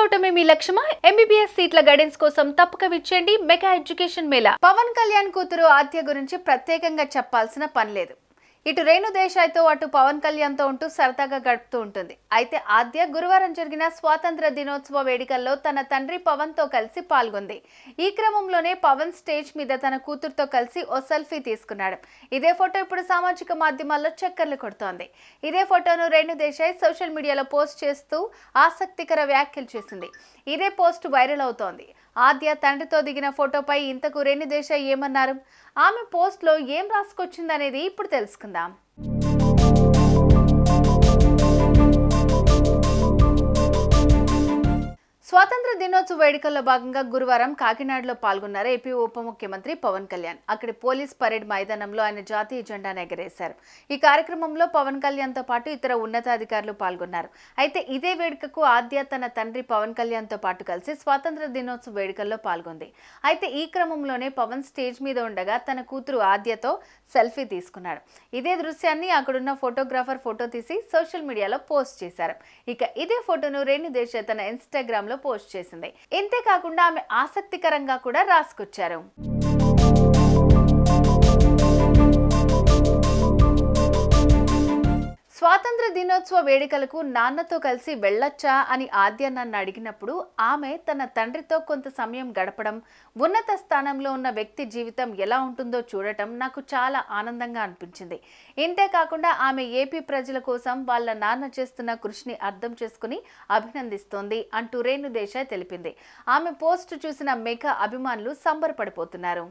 అవటమే మీ లక్ష్యమా? MBBS సీట్ల guidance కోసం తప్పక విచ్చేయండి మెగా ఎడ్యుకేషన్ మేళా. పవన్ కళ్యాణ్ కూతురు ఆద్య గురించి ప్రత్యేకంగా చెప్పాల్సిన పని లేదు. ఇటు రేణు దేశాయ్తో అటు పవన్ కళ్యాణ్తో ఉంటూ సరదాగా గడుపుతూ ఉంటుంది. అయితే ఆద్య గురువారం జరిగిన స్వాతంత్ర దినోత్సవ వేడుకల్లో తన తండ్రి పవన్తో కలిసి పాల్గొంది. ఈ క్రమంలోనే పవన్ స్టేజ్ మీద తన కూతురుతో కలిసి ఓ సెల్ఫీ తీసుకున్నాడు. ఇదే ఫోటో ఇప్పుడు సామాజిక మాధ్యమాల్లో చక్కర్లు కొడుతోంది. ఇదే ఫోటోను రేణు దేశాయ్ సోషల్ మీడియాలో పోస్ట్ చేస్తూ ఆసక్తికర వ్యాఖ్యలు చేసింది. ఇదే పోస్ట్ వైరల్ అవుతోంది. ఆద్య తండ్రితో దిగిన ఫోటోపై ఇంతకు రేణు దేశాయ్ ఏమన్నారు? ఆమె పోస్ట్లో ఏం రాసుకొచ్చిందనేది ఇప్పుడు తెలుసుకుందాం. స్వాతంత్ర దినోత్సవ వేడుకల్లో భాగంగా గురువారం కాకినాడలో పాల్గొన్నారు ఏపీ ఉప ముఖ్యమంత్రి పవన్ కళ్యాణ్. అక్కడి పోలీస్ పరేడ్ మైదానంలో ఆయన జాతీయ జెండాను ఎగరేశారు. ఈ కార్యక్రమంలో పవన్ కళ్యాణ్తో పాటు ఇతర ఉన్నతాధికారులు పాల్గొన్నారు. అయితే ఇదే వేడుకకు ఆద్య తన తండ్రి పవన్ కళ్యాణ్తో పాటు కలిసి స్వాతంత్ర దినోత్సవ వేడుకల్లో పాల్గొంది. అయితే ఈ క్రమంలోనే పవన్ స్టేజ్ మీద ఉండగా తన కూతురు ఆద్యతో సెల్ఫీ తీసుకున్నాడు. ఇదే దృశ్యాన్ని అక్కడున్న ఫోటోగ్రాఫర్ ఫోటో తీసి సోషల్ మీడియాలో పోస్ట్ చేశారు. ఇక ఇదే ఫోటోను రేణు దేశాయ్ తన ఇన్స్టాగ్రామ్ లో పోస్ట్ చేసింది. ఇంతేకాకుండా ఆమె ఆసక్తికరంగా కూడా రాసుకొచ్చారు. స్వాతంత్ర దినోత్సవ వేడుకలకు నాన్నతో కలిసి వెళ్ళొచ్చా అని ఆద్య నన్ను అడిగినప్పుడు ఆమె తన తండ్రితో కొంత సమయం గడపడం, ఉన్నత స్థానంలో ఉన్న వ్యక్తి జీవితం ఎలా ఉంటుందో చూడటం నాకు చాలా ఆనందంగా అనిపించింది. ఇంతేకాకుండా ఆమె ఏపీ ప్రజల కోసం వాళ్ళ నాన్న చేస్తున్న కృషిని అర్థం చేసుకుని అభినందిస్తోంది అంటూ రేణు దేశాయ్ తెలిపింది. ఆమె పోస్ట్ చూసిన మెగా అభిమానులు సంబరపడిపోతున్నారు.